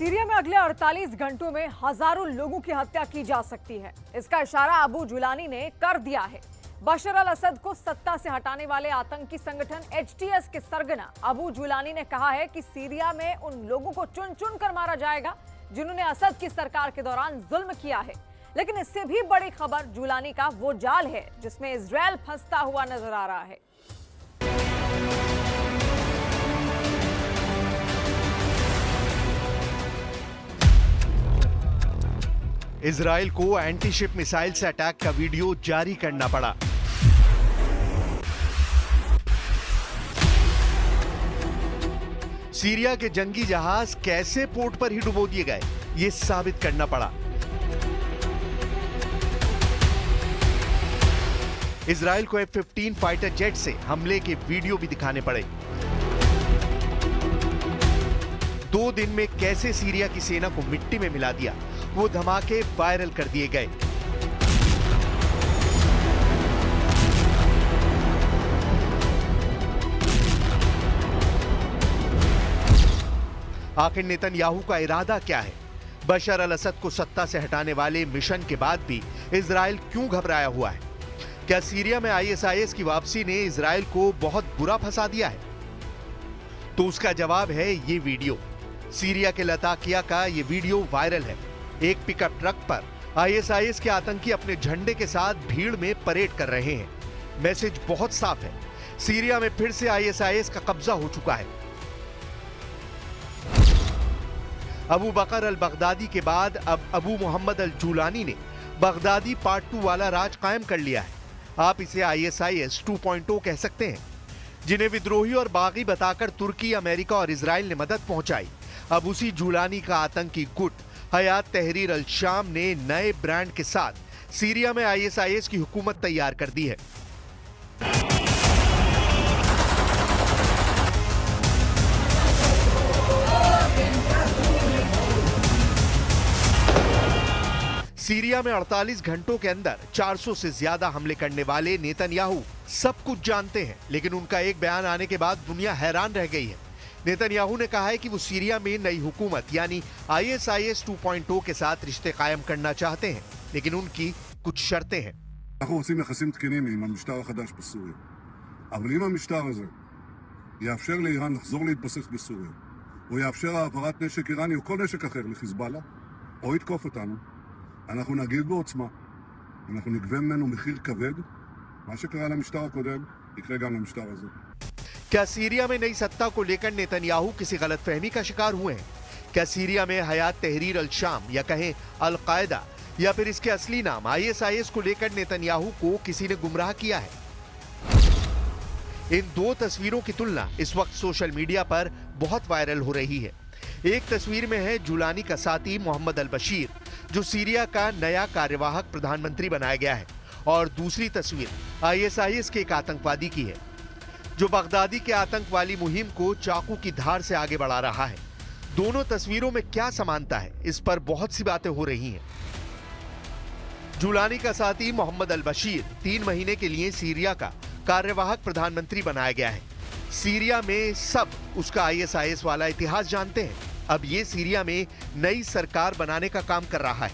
Syria में अगले 48 घंटों में हजारों लोगों की हत्या की जा सकती है। इसका इशारा अबू जुलानी ने कर दिया है। बशर अल असद को सत्ता से हटाने वाले आतंकी संगठन HTS के सरगना अबू जुलानी ने कहा है कि सीरिया में उन लोगों को चुन चुन कर मारा जाएगा जिन्होंने असद की सरकार के दौरान जुल्म किया है। लेकिन इससे भी बड़ी खबर जुलानी का वो जाल है जिसमें इजरायल फंसता हुआ नजर आ रहा है। इजराइल को एंटी शिप मिसाइल से अटैक का वीडियो जारी करना पड़ा। सीरिया के जंगी जहाज कैसे पोर्ट पर ही डुबो दिए गए, ये साबित करना पड़ा। इजराइल को F-15 फाइटर जेट से हमले के वीडियो भी दिखाने पड़े। 2 दिन में कैसे सीरिया की सेना को मिट्टी में मिला दिया, वो धमाके वायरल कर दिए गए। आखिर नेतन्याहू का इरादा क्या है? बशर अल असद को सत्ता से हटाने वाले मिशन के बाद भी इजराइल क्यों घबराया हुआ है? क्या सीरिया में ISIS की वापसी ने इजराइल को बहुत बुरा फंसा दिया है? तो उसका जवाब है ये वीडियो। सीरिया के लताकिया का ये वीडियो वायरल है। एक पिकअप ट्रक पर ISIS के आतंकी अपने झंडे के साथ भीड़ में परेड कर रहे हैं। मैसेज बहुत साफ है, सीरिया में फिर से ISIS का कब्जा हो चुका है। अबू बकर अल बगदादी के बाद अब अबू मोहम्मद अल जूलानी ने बगदादी पार्ट 2 वाला राज कायम कर लिया है। आप इसे ISIS 2.0 कह सकते हैं, जिन्हें विद्रोही और बागी बताकर तुर्की, अमेरिका और इजराइल ने मदद पहुंचाई। अब उसी जूलानी का आतंकी गुट हयात तहरीर अल शाम ने नए ब्रांड के साथ सीरिया में ISIS की हुकूमत तैयार कर दी है। सीरिया में 48 घंटों के अंदर 400 से ज्यादा हमले करने वाले नेतन्याहू सब कुछ जानते हैं, लेकिन उनका एक बयान आने के बाद दुनिया हैरान रह गई है। नेतन्याहू ने कहा है कि वो सीरिया में नई हुकूमत यानी ISIS 2.0 के साथ रिश्ते कायम करना चाहते हैं, लेकिन उनकी कुछ शर्तें हैं। אנחנו רוצים יחסים תקינים עם המשטר החדש בסוריה. אבל אם המשטר הזה יאפשר לאיראן לחזור להתבסס בסוריה, או יאפשר העברת נשק איראני או כל נשק אחר לחיזבאללה, או יתקוף אותנו, אנחנו נגיב בעוצמה. אנחנו נגבה ממנו מחיר כבד. מה שקרה למשטר הקודם יקרה גם למשטר הזה. क्या सीरिया में नई सत्ता को लेकर नेतन्याहू किसी गलतफहमी का शिकार हुए हैं? क्या सीरिया में हयात तहरीर अल शाम या कहें अल कायदा या फिर इसके असली नाम ISIS को लेकर नेतन्याहू को किसी ने गुमराह किया है? इन 2 तस्वीरों की तुलना इस वक्त सोशल मीडिया पर बहुत वायरल हो रही है। एक तस्वीर में है जुलानी का साथी मोहम्मद अल बशीर, जो सीरिया का नया कार्यवाहक प्रधानमंत्री बनाया गया है, और दूसरी तस्वीर ISIS के एक आतंकवादी की है, जो बगदादी के आतंक वाली मुहिम को चाकू की धार से आगे बढ़ा रहा है। दोनों तस्वीरों में क्या समानता है, इस पर बहुत सी बातें हो रही हैं। जुलानी का साथी मोहम्मद अल बशीर 3 महीने के लिए सीरिया का कार्यवाहक प्रधानमंत्री बनाया गया है। सीरिया में सब उसका ISIS वाला इतिहास जानते हैं। अब ये सीरिया में नई सरकार बनाने का काम कर रहा है।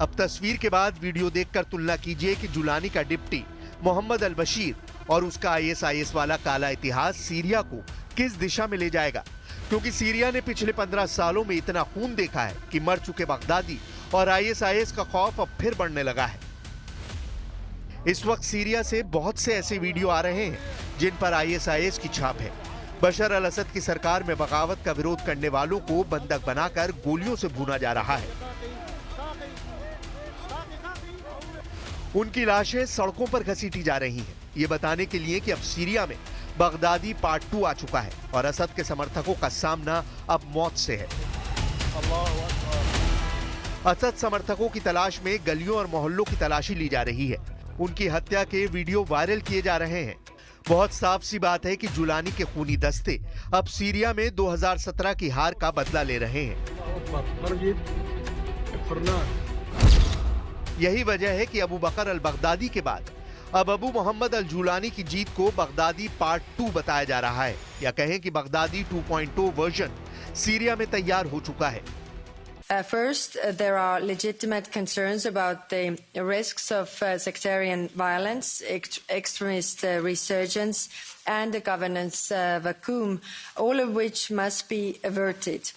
अब तस्वीर के बाद वीडियो देखकर तुलना कीजिए कि जुलानी का डिप्टी मोहम्मद अल बशीर और उसका ISIS वाला काला इतिहास सीरिया को किस दिशा में ले जाएगा, क्योंकि सीरिया ने पिछले 15 सालों में इतना खून देखा है कि मर चुके बगदादी और ISIS का खौफ अब फिर बढ़ने लगा है। इस वक्त सीरिया से बहुत से ऐसे वीडियो आ रहे हैं जिन पर ISIS की छाप है। बशर अल असद की सरकार में बगावत का विरोध करने वालों को बंधक बनाकर गोलियों से भूना जा रहा है। उनकी लाशें सड़कों पर घसीटी जा रही हैं, ये बताने के लिए कि अब सीरिया में बगदादी पार्ट 2 आ चुका है और असद के समर्थकों का सामना अब मौत से है। असद समर्थकों की तलाश में गलियों और मोहल्लों की तलाशी ली जा रही है। उनकी हत्या के वीडियो वायरल किए जा रहे हैं। बहुत साफ सी बात है कि जुलानी के खूनी दस्ते अब सीरिया में 2017 की हार का बदला ले रहे हैं। यही वजह है कि अबू बकर अल बगदादी के बाद अब अबू मोहम्मद अल जुलानी की जीत को बगदादी पार्ट 2 बताया जा रहा है, या कहें कि बगदादी 2.0 वर्जन सीरिया में तैयार हो चुका है। First, there are legitimate concerns about the risks of sectarian violence, extremist resurgence, and the governance vacuum, all of which must be averted.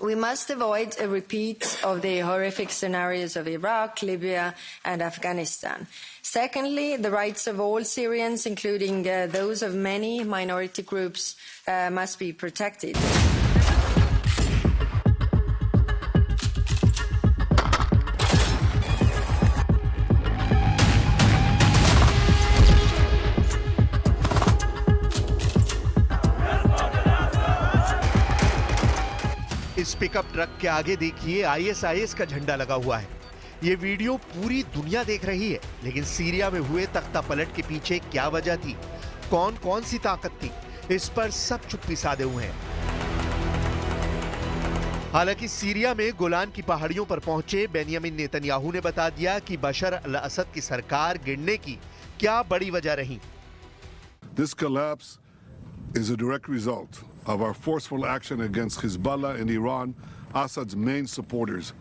We must avoid a repeat of the horrific scenarios of Iraq, Libya, and Afghanistan. Secondly, the rights of all Syrians, including those of many minority groups, must be protected. इस pickup truck के आगे देखिए ISIS का झंडा लगा हुआ है। ये वीडियो पूरी दुनिया देख रही है, लेकिन सीरिया में हुए तख्ता पलट के पीछे क्या वजह थी, कौन कौन सी ताकत थी, इस पर सब चुप्पी साधे हुए हैं। हालांकि सीरिया में गोलान की पहाड़ियों पर पहुंचे बेंयामिन नेतन्याहू ने बता दिया कि बशर अल असद की सरकार गिरने की क्या बड़ी वजह रही। This collapse is a direct result of our forceful action against Hezbollah in Iran, Assad's main supporters.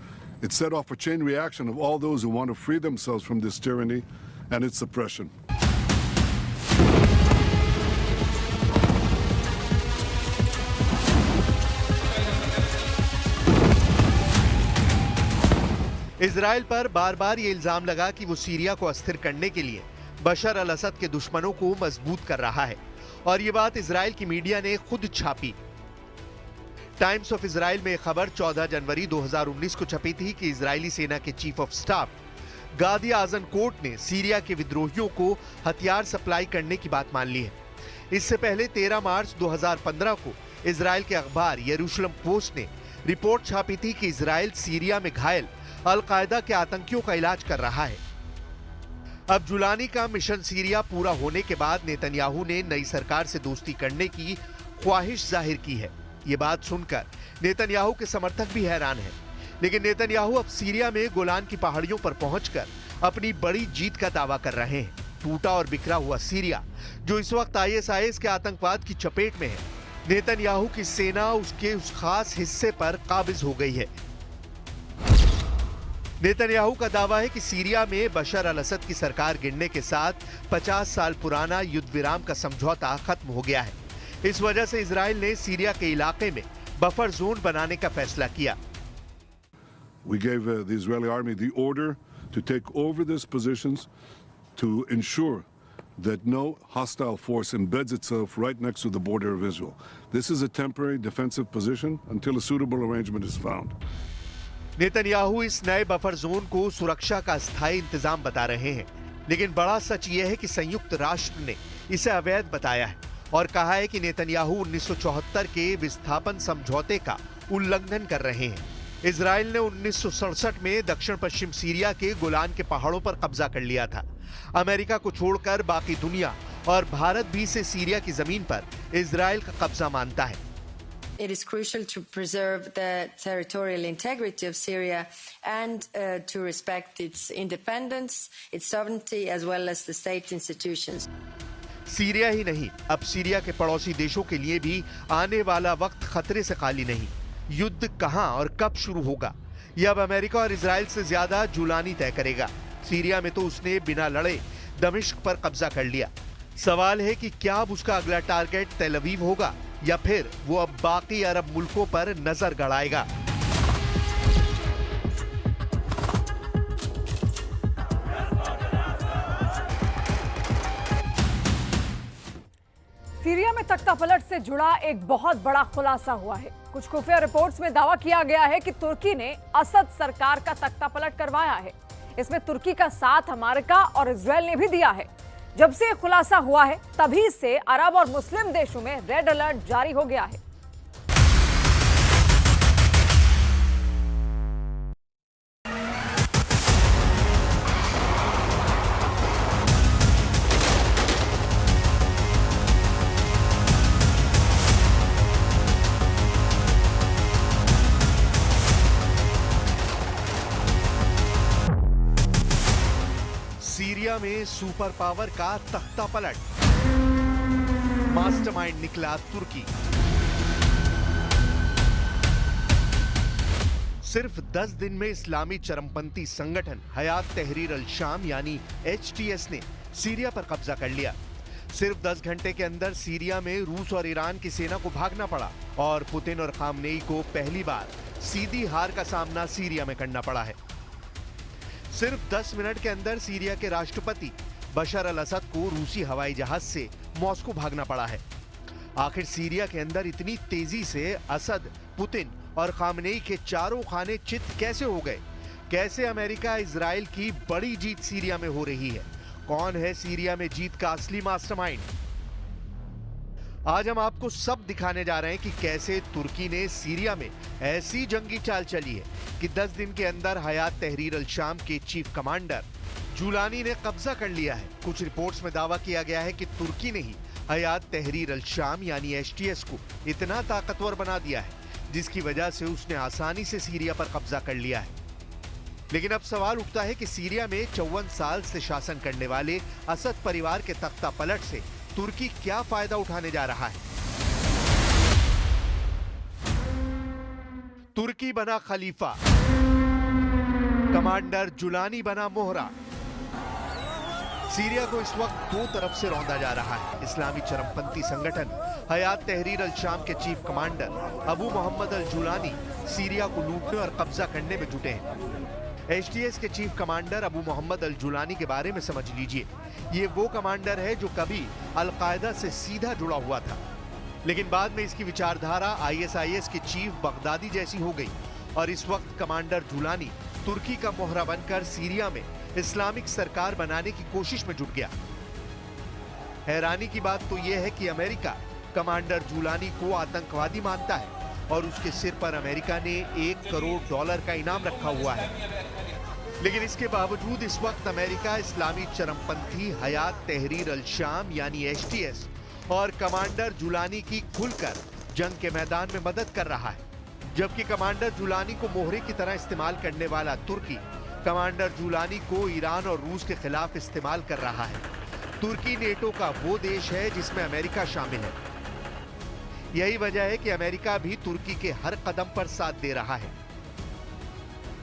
It set off a chain reaction of all those who want to free themselves from this tyranny and its oppression. Israel पर बार बार ये इल्जाम लगा कि वो Syria को अस्थिर करने के लिए बशर अल असद के दुश्मनों को मजबूत कर रहा है, और ये बात इजराइल की मीडिया ने खुद छापी। टाइम्स ऑफ इजराइल में खबर 14 जनवरी 2019 को छपी थी कि इजरायली सेना के चीफ ऑफ स्टाफ गादी आजनकोट ने सीरिया के विद्रोहियों को हथियार सप्लाई करने की बात मान ली है। इससे पहले 13 मार्च 2015 को इजराइल के अखबार यरूशलेम पोस्ट ने रिपोर्ट छापी थी कि इजराइल सीरिया में घायल अल कायदा के आतंकियों का इलाज कर रहा है। अब जुलानी का मिशन सीरिया पूरा होने के बाद नेतन्याहू ने नई सरकार से दोस्ती करने की ख्वाहिश जाहिर की है। ये बात सुनकर नेतन्याहू के समर्थक भी हैरान हैं। लेकिन नेतन्याहू अब सीरिया में गोलान की पहाड़ियों पर पहुंचकर अपनी बड़ी जीत का दावा कर रहे हैं। टूटा और बिखरा हुआ सीरिया, जो इस वक्त आईएसआईएस के आतंकवाद की चपेट में है, नेतन्याहू की सेना उसके उस खास हिस्से पर काबिज हो गई है। नेतन्याहू का दावा है कि सीरिया में बशर अल असद की सरकार गिरने के साथ 50 साल पुराना युद्ध विराम का समझौता खत्म हो गया है। इस वजह से इजराइल ने सीरिया के इलाके में बफर जोन बनाने का फैसला किया। We gave the Israeli army the order to take over these positions to ensure that no hostile force embeds itself right next to the border of Israel. This is a temporary defensive position until a suitable arrangement is found. Netanyahu इस नए buffer zone को सुरक्षा का स्थायी इंतजाम बता रहे हैं, लेकिन बड़ा सच यह है कि संयुक्त राष्ट्र ने इसे अवैध बताया है और कहा है कि नेतन्याहू 1974 के विस्थापन समझौते का उल्लंघन कर रहे हैं। इजराइल ने 1967 में दक्षिण पश्चिम सीरिया के गोलान के पहाड़ों पर कब्जा कर लिया था। अमेरिका को छोड़कर बाकी दुनिया और भारत भी इसे सीरिया की जमीन पर इजराइल का कब्जा मानता है। It is crucial to preserve the territorial integrity of Syria and to respect its independence, its sovereignty, as well as the state institutions. Syria ही नहीं, अब सीरिया के पड़ोसी देशों के लिए भी आने वाला वक्त खतरे से खाली नहीं। युद्ध कहां और कब शुरू होगा, यह अब अमेरिका और इजराइल से ज्यादा जुलानी तय करेगा। सीरिया में तो उसने बिना लड़े दमिश्क पर कब्जा कर लिया। सवाल है कि क्या अब उसका अगला टारगेट तेल अवीव होगा या फिर वो अब बाकी अरब मुल्कों पर नजर गड़ाएगा। सीरिया में तख्तापलट से जुड़ा एक बहुत बड़ा खुलासा हुआ है। कुछ खुफिया रिपोर्ट्स में दावा किया गया है कि तुर्की ने असद सरकार का तख्तापलट करवाया है। इसमें तुर्की का साथ अमेरिका और इजराइल ने भी दिया है। जब से खुलासा हुआ है तभी से अरब और मुस्लिम देशों में रेड अलर्ट जारी हो गया है। में सुपर पावर का तख्ता पलट, मास्टरमाइंड निकला तुर्की। सिर्फ 10 दिन में इस्लामी चरमपंथी संगठन हयात तहरीर अल शाम यानी HTS ने सीरिया पर कब्जा कर लिया। सिर्फ 10 घंटे के अंदर सीरिया में रूस और ईरान की सेना को भागना पड़ा और पुतिन और खामनेई को पहली बार सीधी हार का सामना सीरिया में करना पड़ा है। सिर्फ 10 मिनट के अंदर सीरिया के राष्ट्रपति बशर अल असद को रूसी हवाई जहाज से मॉस्को भागना पड़ा है। आखिर सीरिया के अंदर इतनी तेजी से असद, पुतिन और खामनेई के चारों खाने चित कैसे हो गए? कैसे अमेरिका इजराइल की बड़ी जीत सीरिया में हो रही है? कौन है सीरिया में जीत का असली मास्टरमाइंड? आज हम आपको सब दिखाने जा रहे हैं कि कैसे तुर्की ने सीरिया में ऐसी जंगी चाल चली है कि 10 दिन के अंदर हयात तहरीर अल शाम के चीफ कमांडर जुलानी ने कब्जा कर लिया है। कुछ रिपोर्ट्स में दावा किया गया है कि तुर्की ने ही हयात तहरीर अल शाम यानी HTS को इतना ताकतवर बना दिया है जिसकी वजह से उसने आसानी से सीरिया पर कब्जा कर लिया है। लेकिन अब सवाल उठता है कि सीरिया में 54 साल से शासन करने वाले असद परिवार के तख्ता पलट से तुर्की क्या फायदा उठाने जा रहा है? तुर्की बना खलीफा, कमांडर जुलानी बना मोहरा। सीरिया को इस वक्त दो तरफ से रौंदा जा रहा है। इस्लामी चरमपंथी संगठन हयात तहरीर अल शाम के चीफ कमांडर अबू मोहम्मद अल जुलानी सीरिया को लूटने और कब्जा करने में जुटे हैं। HTS के चीफ कमांडर अबू मोहम्मद अल जुलानी के बारे में समझ लीजिए। ये वो कमांडर है जो कभी अल-कायदा से सीधा जुड़ा हुआ था, लेकिन बाद में इसकी विचारधारा ISIS के चीफ बगदादी जैसी हो गई और इस वक्त कमांडर जुलानी तुर्की का मोहरा बनकर सीरिया में इस्लामिक सरकार बनाने की कोशिश में जुट गया। हैरानी की बात तो यह है कि अमेरिका कमांडर जुलानी को आतंकवादी मानता है और उसके सिर पर अमेरिका ने $1 करोड़ का इनाम रखा हुआ है। लेकिन इसके बावजूद इस वक्त अमेरिका इस्लामी चरमपंथी हयात तहरीर अल शाम यानी HTS और कमांडर जुलानी की खुलकर जंग के मैदान में मदद कर रहा है, जबकि कमांडर जुलानी को मोहरे की तरह इस्तेमाल करने वाला तुर्की कमांडर जुलानी को ईरान और रूस के खिलाफ इस्तेमाल कर रहा है। तुर्की नेटो का वो देश है जिसमें अमेरिका शामिल है। यही वजह है कि अमेरिका भी तुर्की के हर कदम पर साथ दे रहा है।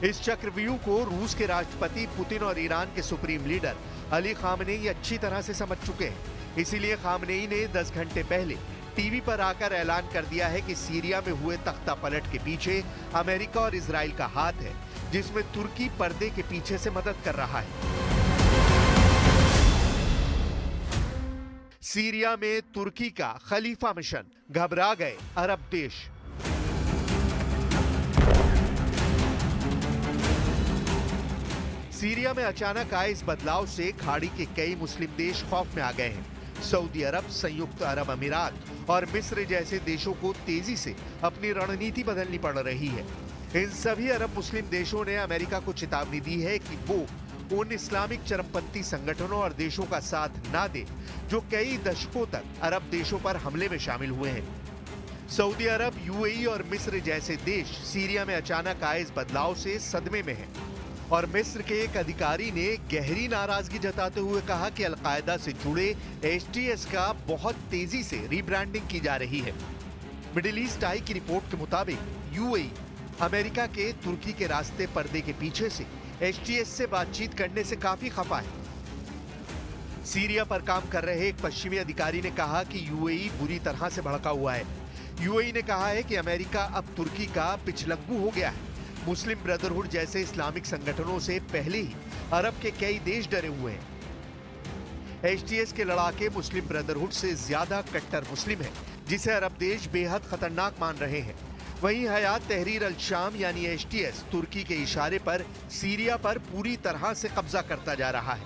इस चक्रव्यूह को रूस के राष्ट्रपति पुतिन और ईरान के सुप्रीम लीडर अली खामनेई अच्छी तरह से समझ चुके हैं। इसीलिए खामनेई ने 10 घंटे पहले टीवी पर आकर ऐलान कर दिया है कि सीरिया में हुए तख्ता पलट के पीछे अमेरिका और इजराइल का हाथ है, जिसमें तुर्की पर्दे के पीछे से मदद कर रहा है। सीरिया में तुर्की का खलीफा मिशन, घबरा गए अरब देश। सीरिया में अचानक आए इस बदलाव से खाड़ी के कई मुस्लिम देश खौफ में आ गए हैं। सऊदी अरब, संयुक्त अरब अमीरात और मिस्र जैसे देशों को तेजी से अपनी रणनीति बदलनी पड़ रही है। इन सभी अरब मुस्लिम देशों ने अमेरिका को चेतावनी दी है कि वो उन इस्लामिक चरमपंथी संगठनों और देशों का साथ ना दे जो कई दशकों तक अरब देशों पर हमले में शामिल हुए हैं। सऊदी अरब, UAE और मिस्र जैसे देश सीरिया में अचानक आए इस बदलाव से सदमे में हैं। और मिस्र के एक अधिकारी ने गहरी नाराजगी जताते हुए कहा कि अल-कायदा से जुड़े HTS का बहुत तेजी से रीब्रांडिंग की जा रही है। मिडिल ईस्ट आई की रिपोर्ट के मुताबिक UAE अमेरिका के तुर्की के रास्ते पर्दे के पीछे से HTS से बातचीत करने से काफी खफा है। सीरिया पर काम कर रहे एक पश्चिमी अधिकारी ने कहा कि UAE बुरी तरह से भड़का हुआ है। UAE ने कहा है कि अमेरिका अब तुर्की का पिछलग्गू हो गया है। मुस्लिम ब्रदरहुड जैसे इस्लामिक संगठनों से पहले ही अरब के कई देश डरे हुए हैं। HTS के लड़ाके मुस्लिम ब्रदरहुड से ज्यादा कट्टर मुस्लिम हैं, जिसे अरब देश बेहद खतरनाक मान रहे हैं। वहीं हयात तहरीर अल शाम यानी HTS तुर्की के इशारे पर सीरिया पर पूरी तरह से कब्जा करता जा रहा है।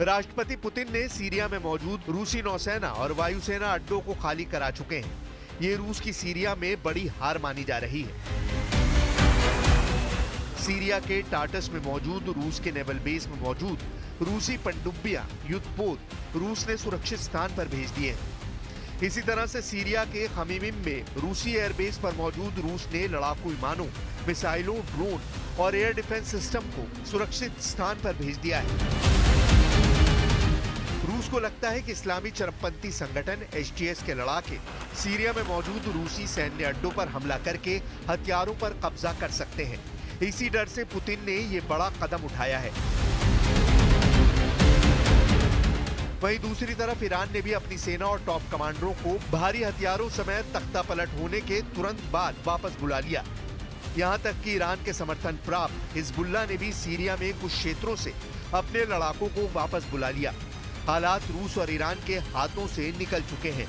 राष्ट्रपति पुतिन ने सीरिया में मौजूद रूसी नौसेना और वायुसेना अड्डों को खाली करा चुके हैं। ये रूस की सीरिया में बड़ी हार मानी जा रही है। सीरिया के टार्टस में मौजूद रूस के नेवल बेस में मौजूद रूसी पनडुब्बियां, युद्धपोत रूस ने सुरक्षित स्थान पर भेज दिए हैं। इसी तरह से सीरिया के खमीमिम में रूसी एयरबेस पर मौजूद रूस ने लड़ाकू विमानों, मिसाइलों, ड्रोन और एयर डिफेंस सिस्टम को सुरक्षित स्थान पर भेज दिया है। रूस को लगता है कि इस्लामी चरमपंथी संगठन एचटीएस के लड़ाके सीरिया में मौजूद रूसी सैन्य अड्डों पर हमला करके हथियारों पर कब्जा कर सकते हैं। इसी डर से पुतिन ने ये बड़ा कदम उठाया है। वहीं दूसरी तरफ ईरान ने भी अपनी सेना और टॉप कमांडरों को भारी हथियारों समेत तख्तापलट होने के तुरंत बाद वापस बुला लिया। यहां तक कि ईरान के समर्थन प्राप्त हिजबुल्लाह ने भी सीरिया में कुछ क्षेत्रों से अपने लड़ाकों को वापस बुला लिया। हालात रूस और ईरान के हाथों से निकल चुके हैं।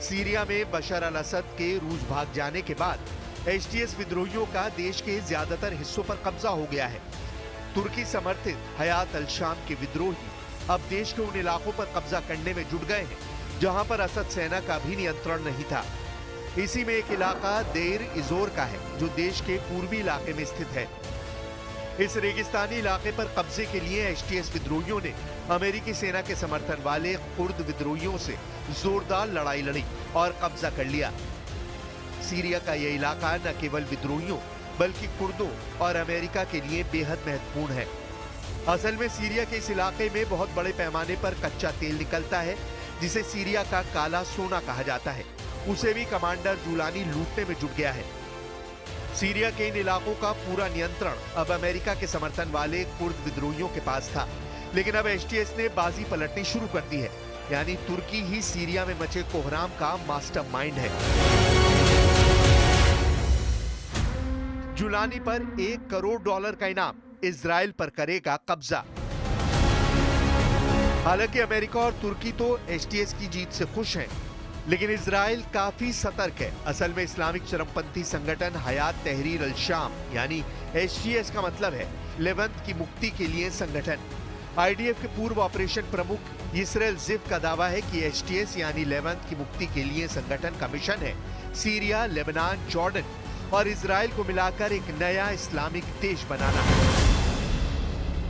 सीरिया में बशर अल असद के रूस भाग जाने के बाद एचटीएस विद्रोहियों का देश के ज्यादातर हिस्सों पर कब्जा हो गया है। तुर्की समर्थित हयात अल शाम के विद्रोही अब देश के उन इलाकों पर कब्जा करने में जुट गए हैं जहां पर असद सेना का भी नियंत्रण नहीं था। इसी में एक इलाका देर इजोर का है जो देश के पूर्वी इलाके में स्थित है। इस रेगिस्तानी इलाके पर कब्जे के लिए एचटीएस विद्रोहियों ने अमेरिकी सेना के समर्थन वाले कुर्द विद्रोहियों से जोरदार लड़ाई लड़ी और कब्जा कर लिया। सीरिया का यह इलाका न केवल विद्रोहियों बल्कि कुर्दों और अमेरिका के लिए बेहद महत्वपूर्ण है। असल में सीरिया के इस इलाके में बहुत बड़े पैमाने पर कच्चा तेल निकलता है जिसे सीरिया का काला सोना कहा जाता है। उसे भी कमांडर जुलानी लूटने में जुट गया है। सीरिया के इन इलाकों का पूरा नियंत्रण अब अमेरिका के समर्थन वाले कुर्द विद्रोहियों के पास था, लेकिन अब एचटीएस ने बाजी पलटनी शुरू कर दी है। यानी तुर्की ही सीरिया में मचे कोहराम का मास्टरमाइंड है। जुलानी पर $1 करोड़ का इनाम, इजराइल पर करेगा कब्जा। हालांकि अमेरिका और तुर्की तो एचटीएस की जीत से खुश हैं, लेकिन इजराइल काफी सतर्क है। असल में इस्लामिक चरमपंथी संगठन हयात तहरीर अल शाम यानी एचटीएस का मतलब है लेवंत की मुक्ति के लिए संगठन। आईडीएफ के पूर्व ऑपरेशन प्रमुख इसराइल जिफ का दावा है कि एचटीएस यानी लेवंत की मुक्ति के लिए संगठन का मिशन है सीरिया, लेबनान, जॉर्डन और इजराइल को मिलाकर एक नया इस्लामिक देश बनाना।